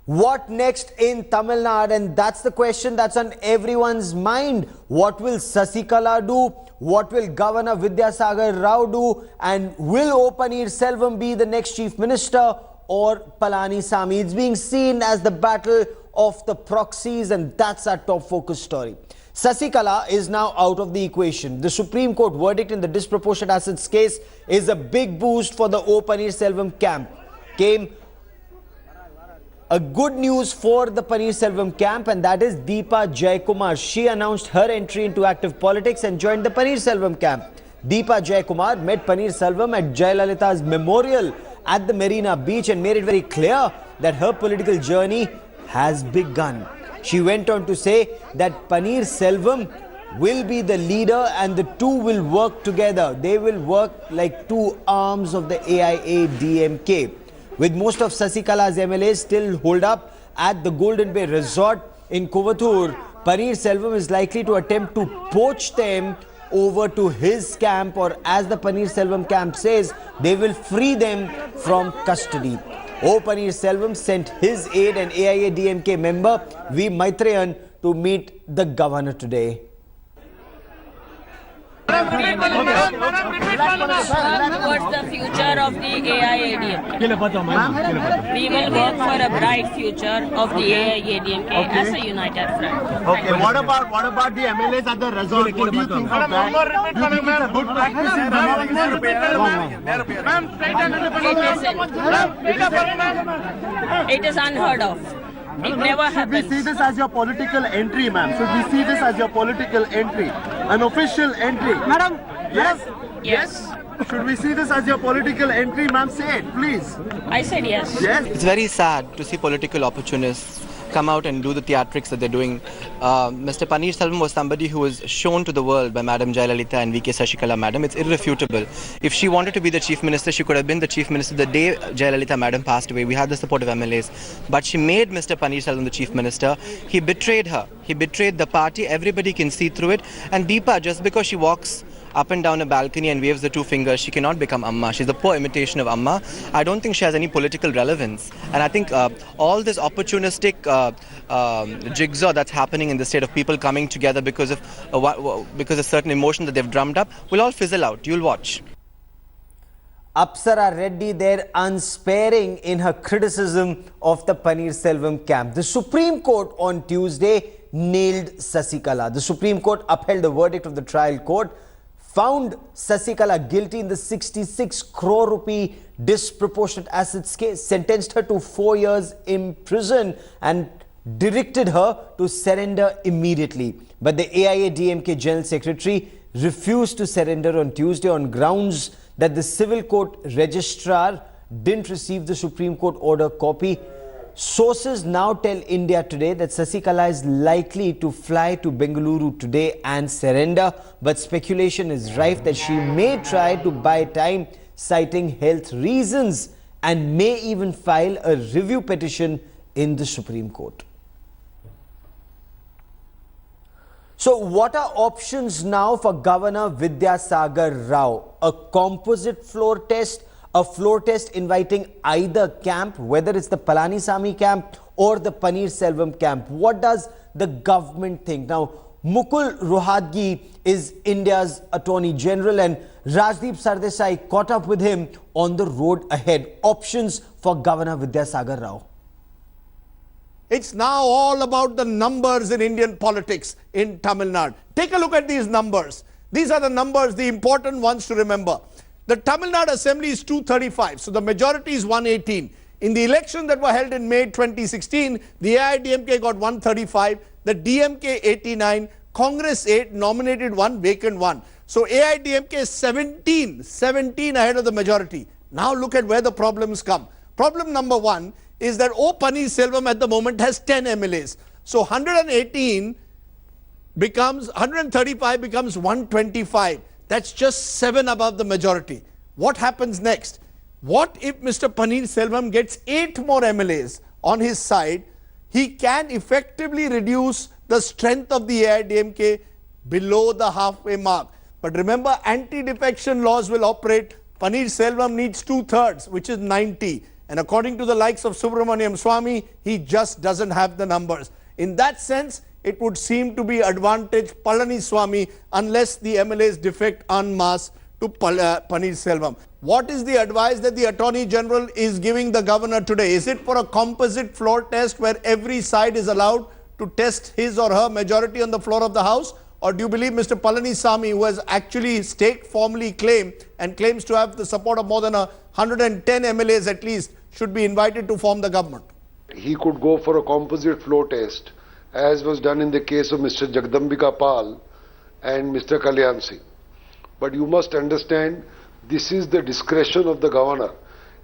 What next in Tamil Nadu? And that's the question that's on everyone's mind. What will Sasikala do? What will Governor Vidyasagar Rao do? And will O Selvam be the next Chief Minister or Palanisamy? It's being seen as the battle of the proxies, and that's our top focus story. Sasikala is now out of the equation. The Supreme Court verdict in the disproportionate assets case is a big boost for the O Selvam camp. Came a good news for the Selvam camp, and that is Deepa Jaikumar. She announced her entry into active politics and joined the Selvam camp. Deepa Jaikumar met Selvam at Jayalalitha's memorial at the Marina Beach and made it very clear that her political journey has begun. She went on to say that Selvam will be the leader and the two will work together. They will work like two arms of the AIADMK. With most of Sasikala's MLAs still holed up at the Golden Bay Resort in Kovattur, Selvam is likely to attempt to poach them over to his camp, or as the Selvam camp says, they will free them from custody. O Selvam sent his aide and AIADMK member V Maitreyan to meet the governor today. Towards the future of the AIADMK. We will work for a bright future of the AIADMK as a united front. Okay, what about the MLAs at the resort? What do you think of that? Do you think it's a good practice? It is unheard of. It never happens. Should we see this as your political entry, ma'am? Should we see this as your political entry? An official entry? Madam? Yes? Yes. Should we see this as your political entry, ma'am? Say it, please. I said yes. Yes? It's very sad to see political opportunists come out and do the theatrics that they're doing. Mr. Selvam was somebody who was shown to the world by Madam Jayalalitha and VK Sasikala Madam. It's irrefutable. If she wanted to be the Chief Minister, she could have been the Chief Minister the day Jayalalitha Madam passed away. We had the support of MLAs. But she made Mr. Selvam the Chief Minister. He betrayed her. He betrayed the party. Everybody can see through it. And Deepa, just because she walks up and down a balcony and waves the two fingers, she cannot become Amma. She's a poor imitation of Amma. I don't think she has any political relevance. And I think all this opportunistic jigsaw that's happening in the state of people coming together because of a certain emotion that they've drummed up will all fizzle out. You'll watch. Apsara Reddy there unsparing in her criticism of the Selvam camp. The Supreme Court on Tuesday nailed Sasikala. The Supreme Court upheld the verdict of the trial court, found Sasikala guilty in the 66 crore rupee disproportionate assets case, sentenced her to 4 years in prison and directed her to surrender immediately. But the AIADMK General Secretary refused to surrender on Tuesday on grounds that the Civil Court Registrar didn't receive the Supreme Court order copy. Sources now tell India Today that Sasikala is likely to fly to Bengaluru today and surrender, but speculation is rife that she may try to buy time, citing health reasons, and may even file a review petition in the Supreme Court. So what are options now for Governor Vidyasagar Rao? A composite floor test? A floor test inviting either camp, whether it's the Palanisamy camp or the Selvam camp. What does the government think? Now, Mukul Rohatgi is India's Attorney General, and Rajdeep Sardesai caught up with him on the road ahead. Options for Governor Vidyasagar Rao. It's now all about the numbers in Indian politics in Tamil Nadu. Take a look at these numbers. These are the numbers, the important ones to remember. The Tamil Nadu Assembly is 235, so the majority is 118. In the election that were held in May 2016, the AIADMK got 135, the DMK 89, Congress 8, nominated 1, vacant 1. So AIADMK is 17 ahead of the majority. Now look at where the problems come. Problem number 1 is that O Selvam at the moment has 10 MLAs. So 135 becomes 125. That's just 7 above the majority. What happens next? What if Mr. Selvam gets 8 more MLAs on his side? He can effectively reduce the strength of the AIADMK below the halfway mark. But remember, anti-defection laws will operate. Selvam needs 2/3, which is 90. And according to the likes of Subramaniam Swamy, he just doesn't have the numbers. In that sense, it would seem to be advantage Palaniswamy unless the MLAs defect en masse to Paneerselvam. What is the advice that the Attorney General is giving the governor today? Is it for a composite floor test where every side is allowed to test his or her majority on the floor of the House? Or do you believe Mr. Palaniswamy, who has actually staked formally claim and claims to have the support of more than 110 MLAs at least, should be invited to form the government? He could go for a composite floor test, as was done in the case of Mr. Jagdambika Pal and Mr. Kalyan Singh. But you must understand, this is the discretion of the governor.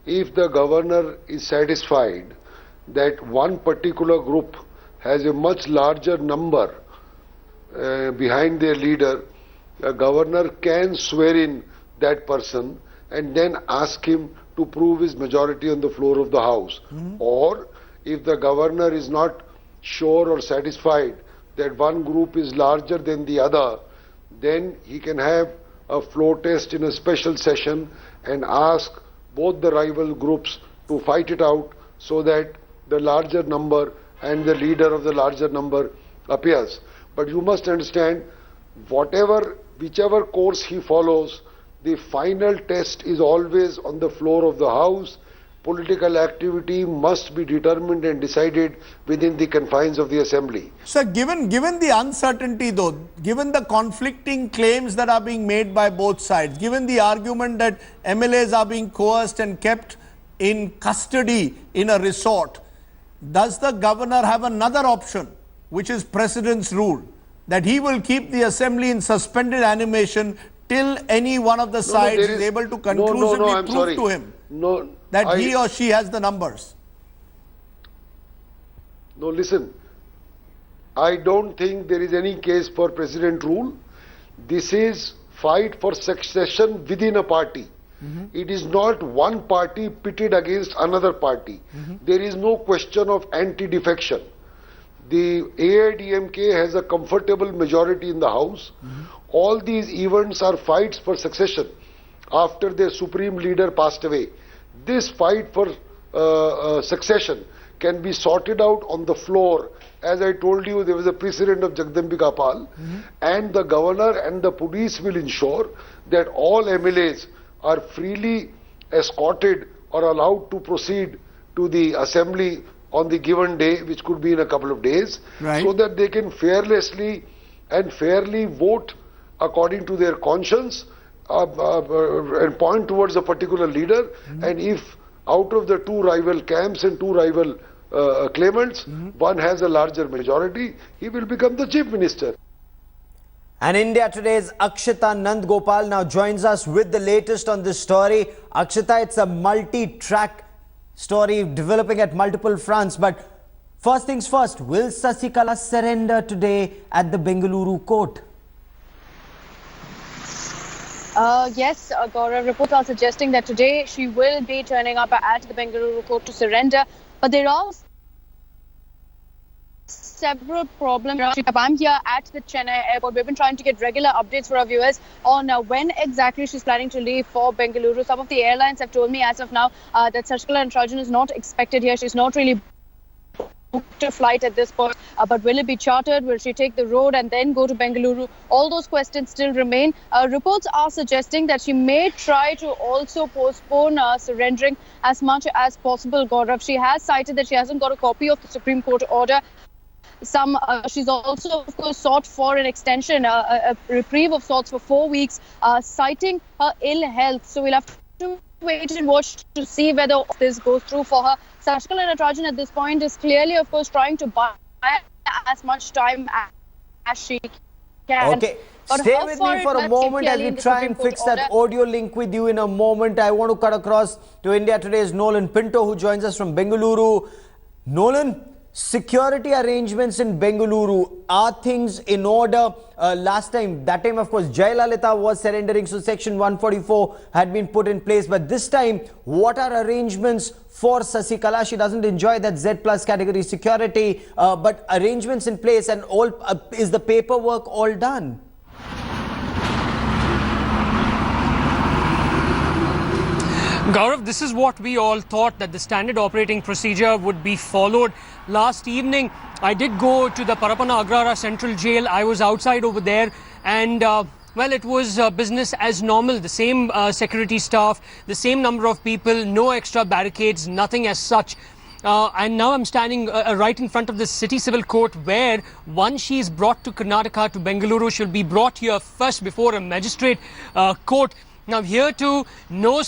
If the governor is satisfied that one particular group has a much larger number behind their leader, a governor can swear in that person and then ask him to prove his majority on the floor of the House. Or if the governor is not sure or satisfied that one group is larger than the other, then he can have a floor test in a special session and ask both the rival groups to fight it out so that the larger number and the leader of the larger number appears. But you must understand, whichever course he follows, the final test is always on the floor of the House. Political activity must be determined and decided within the confines of the Assembly. Sir, given the uncertainty though, given the conflicting claims that are being made by both sides, given the argument that MLAs are being coerced and kept in custody in a resort, does the governor have another option, which is President's rule, that he will keep the Assembly in suspended animation till any one of the sides is able to conclusively prove to him that he or she has the numbers? No, listen. I don't think there is any case for President rule. This is fight for succession within a party. It is not one party pitted against another party. There is no question of anti-defection. The AIDMK has a comfortable majority in the House. All these events are fights for succession after their supreme leader passed away. This fight for succession can be sorted out on the floor. As I told you, there was a precedent of Jagdambika Pal, and the governor and the police will ensure that all MLAs are freely escorted or allowed to proceed to the Assembly on the given day, which could be in a couple of days, so that they can fearlessly and fairly vote according to their conscience and point towards a particular leader. And if out of the two rival camps and two rival claimants, one has a larger majority, he will become the chief minister. And India Today's Akshita Nandgopal now joins us with the latest on this story. Akshita, it's a multi-track story developing at multiple fronts. But first things first, will Sasikala surrender today at the Bengaluru court? Yes, Gaurav, reports are suggesting that today she will be turning up at the Bengaluru court to surrender. But there are several problems. I'm here at the Chennai airport. We've been trying to get regular updates for our viewers on when exactly she's planning to leave for Bengaluru. Some of the airlines have told me as of now that Sasikala Natarajan is not expected here. She's not really booked a flight at this point. But will it be chartered? Will she take the road and then go to Bengaluru? All those questions still remain. Reports are suggesting that she may try to also postpone surrendering as much as possible, Gaurav. She has cited that she hasn't got a copy of the Supreme Court order. She's also, of course, sought for an extension, a reprieve of sorts for 4 weeks, citing her ill health. So we'll have to wait and watch to see whether this goes through for her. Sasikala Natarajan at this point is clearly, of course, trying to buy as much time as she can. Okay, stay with me for a moment as we try and fix that audio link with you in a moment. I want to cut across to India Today's Nolan Pinto, who joins us from Bengaluru. Nolan, security arrangements in Bengaluru, are things in order? That time, of course, Jayalalitha was surrendering, so Section 144 had been put in place. But this time, what are arrangements for Sasikala? She doesn't enjoy that Z plus category security, but arrangements in place, and all is the paperwork all done? Gaurav, this is what we all thought, that the standard operating procedure would be followed. Last evening, I did go to the Parapana Agrara Central Jail. I was outside over there and well, it was business as normal. The same security staff, the same number of people, no extra barricades, nothing as such. And now I'm standing right in front of the city civil court, where once she is brought to Karnataka, to Bengaluru, she'll be brought here first before a magistrate court. Now here too, no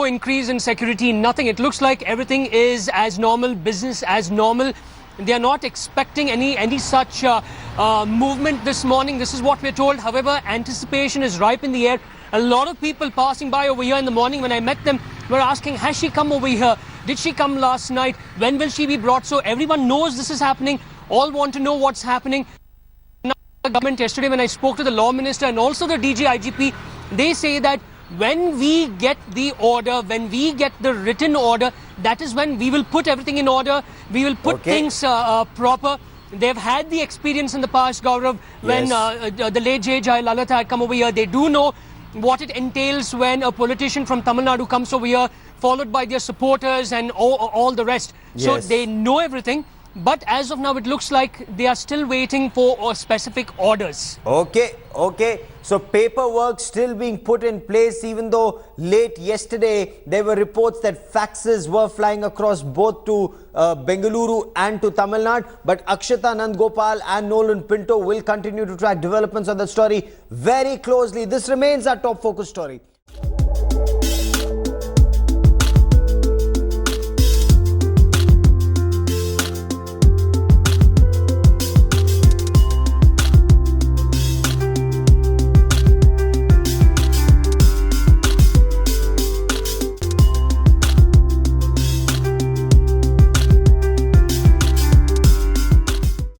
increase in security, nothing. It looks like everything is as normal, business as normal. They are not expecting any such movement this morning. This is what we're told. However, anticipation is ripe in the air. A lot of people passing by over here in the morning, when I met them, were asking, has she come over here? Did she come last night? When will she be brought? So everyone knows this is happening. All want to know what's happening. Now, the government, yesterday when I spoke to the law minister and also the DG IGP, they say that when we get the order, when we get the written order, that is when we will put everything in order. We will put things proper. They've had the experience in the past, Gaurav, when the late J. Lalata had come over here. They do know what it entails when a politician from Tamil Nadu comes over here, followed by their supporters and all the rest. So they know everything. But as of now, it looks like they are still waiting for specific orders. Okay. So paperwork still being put in place, even though late yesterday there were reports that faxes were flying across both to Bengaluru and to Tamil Nadu. But Akshata Nandgopal and Nolan Pinto will continue to track developments on the story very closely. This remains our top focus story.